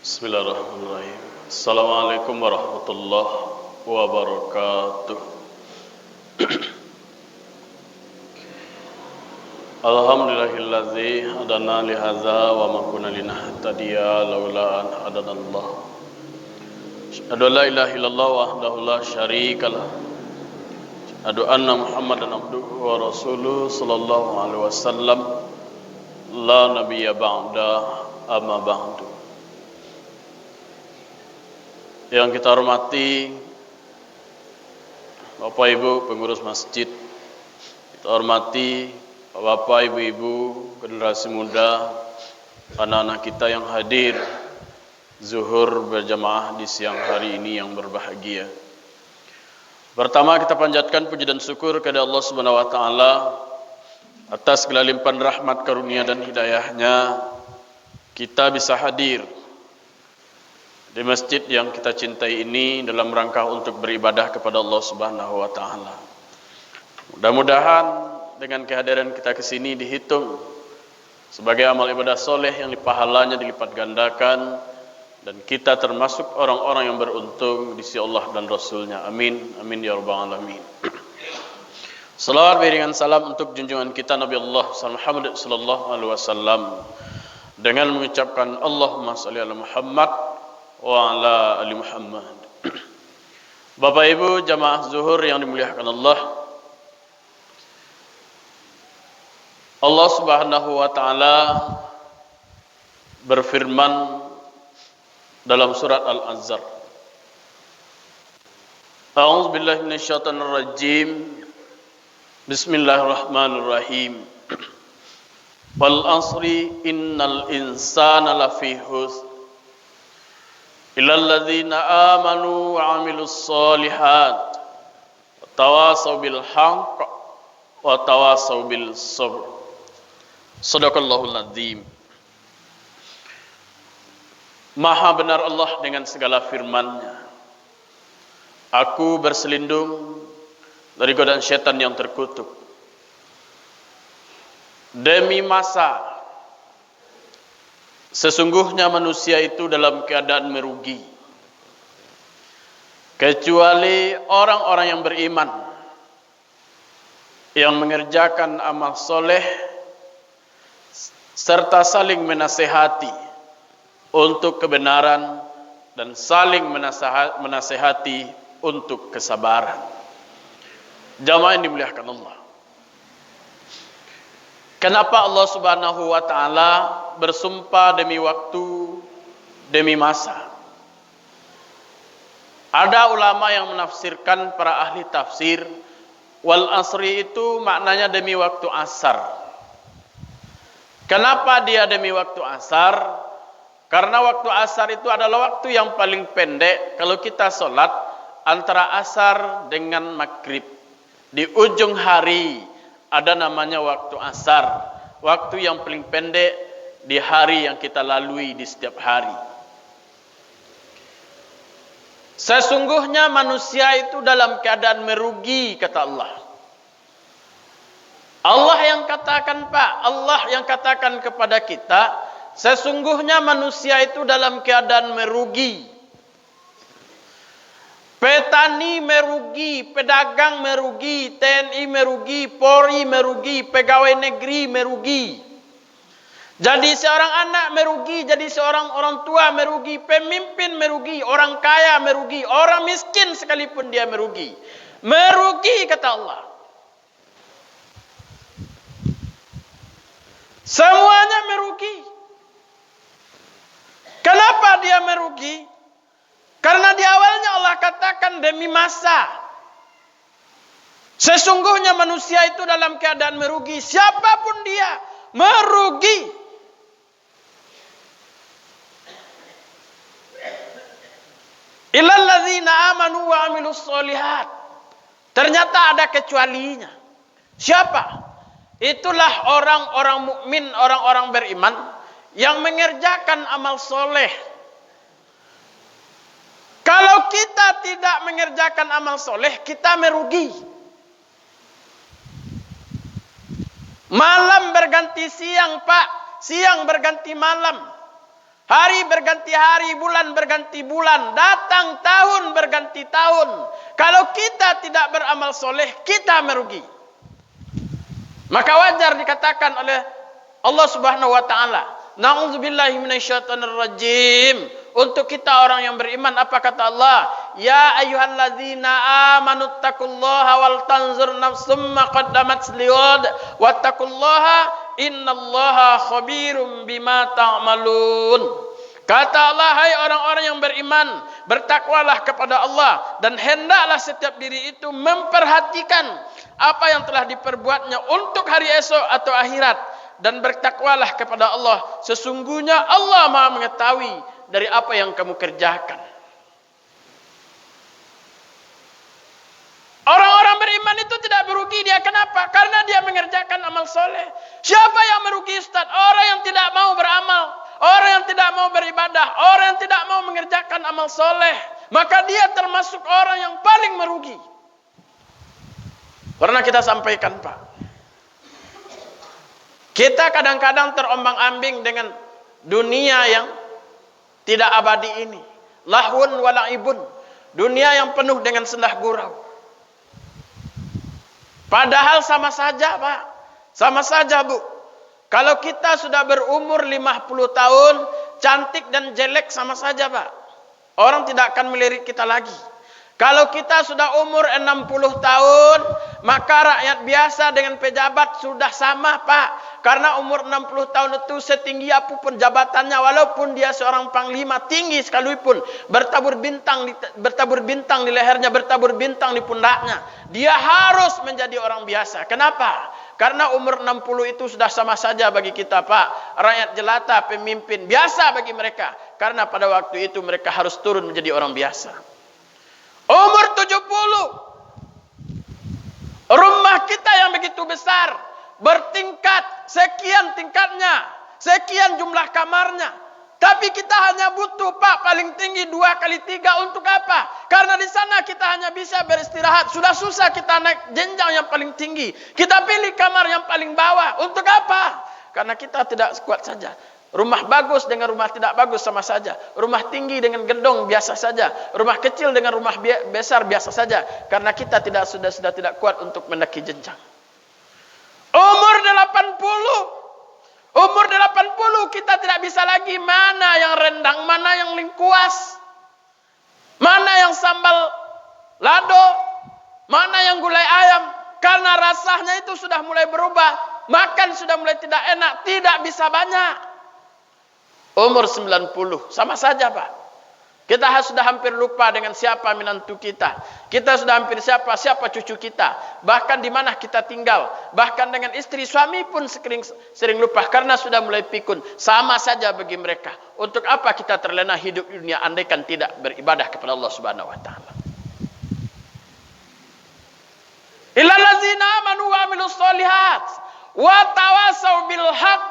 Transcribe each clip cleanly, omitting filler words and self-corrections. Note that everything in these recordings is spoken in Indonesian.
Bismillahirrahmanirrahim. Assalamualaikum warahmatullahi wabarakatuh. Alhamdulillahillazi hadana lihadza wa ma kunna linahtadiya laula an hadanallah. Asyhadu an la ilaha illallah wahdahu la syarikalah. Asyhadu anna Muhammadan abduhu wa rasuluhu sallallahu alaihi wasallam. La nabiyya ba'da amma ba'du. Yang kita hormati Bapak Ibu pengurus masjid, kita hormati Bapak Ibu-ibu generasi muda, anak-anak kita yang hadir zuhur berjamaah di siang hari ini yang berbahagia. Pertama kita panjatkan puji dan syukur kepada Allah Subhanahu wa taala atas segala limpahan rahmat, karunia dan hidayahnya kita bisa hadir di masjid yang kita cintai ini dalam rangka untuk beribadah kepada Allah Subhanahu wa taala. Mudah-mudahan dengan kehadiran kita ke sini dihitung sebagai amal ibadah soleh yang pahalanya dilipat gandakan dan kita termasuk orang-orang yang beruntung di sisi Allah dan Rasulnya. Amin. Amin ya rabbal alamin. Salawat beriringan salam untuk junjungan kita Nabi Allah Muhammad sallallahu alaihi wasallam dengan mengucapkan Allahumma shalli ala Muhammad wa ala ali Muhammad. Bapak Ibu jamaah zuhur yang dimuliakan Allah, Allah Subhanahu wa taala berfirman dalam surat Al-Azzar. A'udzu billahi minasyaitonir rajim. Bismillahirrahmanirrahim. Wal asri innal insana lafi khusr illal ladzina amanu wa 'amilus shalihat wa tawassaw bil haqq wa tawassaw bil sabr. Shadaqallahul adzim. Maha benar Allah dengan segala firman-Nya. Aku berselindung dari godaan setan yang terkutuk. Demi masa, sesungguhnya manusia itu dalam keadaan merugi, kecuali orang-orang yang beriman, yang mengerjakan amal soleh, serta saling menasehati untuk kebenaran dan saling menasehati untuk kesabaran. Jamaah yang dimuliakan Allah. Kenapa Allah Subhanahu wa taala bersumpah demi waktu, demi masa? Ada ulama yang menafsirkan, para ahli tafsir, wal asri itu maknanya demi waktu asar. Kenapa dia demi waktu asar? Karena waktu asar itu adalah waktu yang paling pendek kalau kita sholat antara asar dengan maghrib. Di ujung hari ada namanya waktu asar, waktu yang paling pendek di hari yang kita lalui di setiap hari. Sesungguhnya manusia itu dalam keadaan merugi, kata Allah. Allah yang katakan, Pak, Allah yang katakan kepada kita, sesungguhnya manusia itu dalam keadaan merugi. Petani merugi, pedagang merugi, TNI merugi, Polri merugi, pegawai negeri merugi. Jadi seorang anak merugi, jadi seorang orang tua merugi, pemimpin merugi, orang kaya merugi, orang miskin sekalipun dia merugi. Merugi, kata Allah. Semuanya merugi. Kenapa dia merugi? Karena di awalnya Allah katakan demi masa. Sesungguhnya manusia itu dalam keadaan merugi. Siapapun dia, merugi. Illal ladzina amanu wa 'amilus shalihat. Ternyata ada kecualinya. Siapa? Itulah orang-orang mukmin, orang-orang beriman yang mengerjakan amal soleh. Kalau kita tidak mengerjakan amal soleh, kita merugi. Malam berganti siang, Pak. Siang berganti malam. Hari berganti hari, bulan berganti bulan, datang tahun berganti tahun. Kalau kita tidak beramal soleh, kita merugi. Maka wajar dikatakan oleh Allah Subhanahu wa taala, na'udzubillahi minasyaitonir rajim. Untuk kita orang yang beriman, apa kata Allah? Ya ayyuhalladzina amanu taqullaha wal tanzur nafsum ma qaddamat liwad wattaqullaha innallaha khabirum bima ta'malun. Kata Allah, hai orang-orang yang beriman, bertakwalah kepada Allah dan hendaklah setiap diri itu memperhatikan apa yang telah diperbuatnya untuk hari esok atau akhirat, dan bertakwalah kepada Allah. Sesungguhnya Allah Maha mengetahui dari apa yang kamu kerjakan. Orang-orang beriman itu tidak merugi. Dia kenapa? Karena dia mengerjakan amal soleh. Siapa yang merugi, Ustaz? Orang yang tidak mau beramal, orang yang tidak mau beribadah, orang yang tidak mau mengerjakan amal soleh. Maka dia termasuk orang yang paling merugi. Pernah kita sampaikan, Pak, kita kadang-kadang terombang-ambing dengan dunia yang tidak abadi ini. Lahun wa la'ibun. Dunia yang penuh dengan sendah gurau. Padahal sama saja, Pak. Sama saja, Bu. Kalau kita sudah berumur 50 tahun, cantik dan jelek sama saja, Pak. Orang tidak akan melirik kita lagi. Kalau kita sudah umur 60 tahun, maka rakyat biasa dengan pejabat sudah sama, Pak. Karena umur 60 tahun itu setinggi apapun jabatannya, walaupun dia seorang panglima tinggi sekalipun, bertabur bintang di lehernya, bertabur bintang di pundaknya, dia harus menjadi orang biasa. Kenapa? Karena umur 60 itu sudah sama saja bagi kita, Pak. Rakyat jelata, pemimpin biasa bagi mereka. Karena pada waktu itu mereka harus turun menjadi orang biasa. Umur 70, rumah kita yang begitu besar, bertingkat, sekian tingkatnya, sekian jumlah kamarnya, tapi kita hanya butuh, Pak, paling tinggi 2 kali 3 untuk apa? Karena di sana kita hanya bisa beristirahat. Sudah susah kita naik jenjang yang paling tinggi, kita pilih kamar yang paling bawah. Untuk apa? Karena kita tidak kuat saja. Rumah bagus dengan rumah tidak bagus sama saja. Rumah tinggi dengan gedung biasa saja. Rumah kecil dengan rumah besar biasa saja. Karena kita sudah tidak kuat untuk mendaki jenjang. Umur 80 kita tidak bisa lagi mana yang rendang, mana yang lengkuas, mana yang sambal lado, mana yang gulai ayam. Karena rasanya itu sudah mulai berubah. Makan sudah mulai tidak enak, tidak bisa banyak. Umur 90, sama saja, Pak. Kita sudah hampir lupa dengan siapa menantu kita. Kita sudah hampir siapa cucu kita. Bahkan di mana kita tinggal. Bahkan dengan istri, suami pun sering lupa karena sudah mulai pikun. Sama saja bagi mereka. Untuk apa kita terlena hidup di dunia andaikan tidak beribadah kepada Allah Subhanahu wa taala. Illal ladzina amanu wa amilus solihat wa tawassaw bil haqq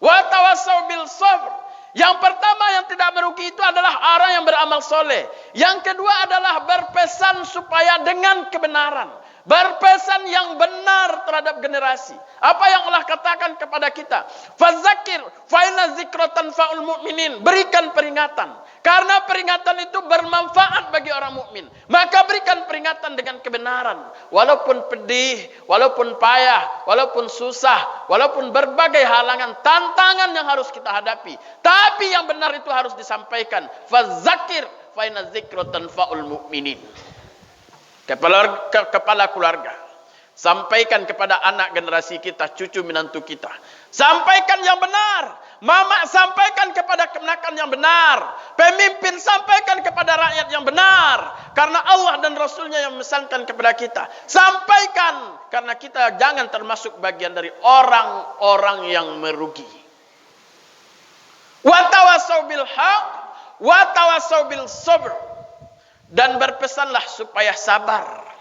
wa tawassaw bil sabr. Yang pertama yang tidak merugi itu adalah orang yang beramal soleh. Yang kedua adalah berpesan supaya dengan kebenaran. Berpesan yang benar terhadap generasi. Apa yang Allah katakan kepada kita? Fadzakir fa inna dzikra tanfa'ul mu'minin. Berikan peringatan. Karena peringatan itu bermanfaat bagi orang mukmin. Maka berikan peringatan dengan kebenaran. Walaupun pedih, walaupun payah, walaupun susah, walaupun berbagai halangan, tantangan yang harus kita hadapi. Tapi yang benar itu harus disampaikan. Fadzakir fa inna dzikra tanfa'ul mu'minin. Kepala keluarga, sampaikan kepada anak generasi kita, cucu menantu kita, sampaikan yang benar. Mama sampaikan kepada kemenakan yang benar. Pemimpin sampaikan kepada rakyat yang benar. Karena Allah dan Rasulnya yang memesankan kepada kita. Sampaikan, karena kita jangan termasuk bagian dari orang-orang yang merugi. Wa tawassaw bil haqq wa tawassaw bil sabr. Dan berpesanlah supaya sabar.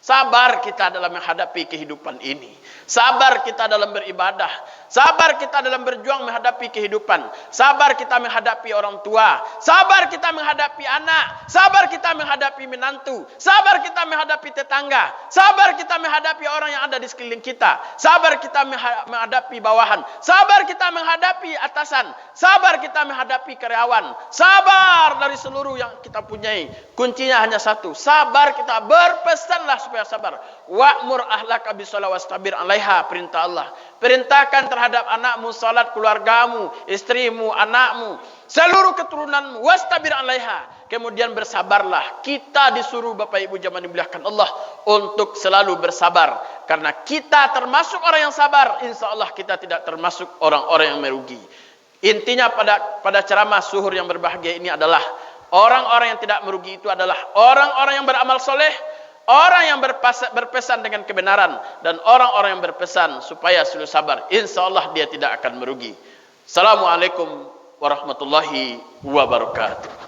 Sabar kita dalam menghadapi kehidupan ini. Sabar kita dalam beribadah. Sabar kita dalam berjuang menghadapi kehidupan. Sabar kita menghadapi orang tua. Sabar kita menghadapi anak. Sabar kita menghadapi menantu. Sabar kita menghadapi tetangga. Sabar kita menghadapi orang yang ada di sekeliling kita. Sabar kita menghadapi bawahan. Sabar kita menghadapi atasan. Sabar kita menghadapi karyawan. Sabar dari seluruh yang kita punyai. Kuncinya hanya satu. Sabar kita. Berpesanlah supaya sabar. Wa'mur ahlaka bisalah wastabir 'alaiha, perintah Allah. Perintahkan terhadap anakmu salat, keluargamu, istrimu, anakmu, seluruh keturunanmu, wastabir 'alaiha. Kemudian bersabarlah. Kita disuruh Bapak Ibu jamaah dimuliakan Allah untuk selalu bersabar. Karena kita termasuk orang yang sabar, insyaallah kita tidak termasuk orang-orang yang merugi. Intinya pada ceramah zuhur yang berbahagia ini adalah orang-orang yang tidak merugi itu adalah orang-orang yang beramal soleh, orang yang berpesan dengan kebenaran, dan orang-orang yang berpesan supaya selalu sabar. InsyaAllah dia tidak akan merugi. Assalamualaikum warahmatullahi wabarakatuh.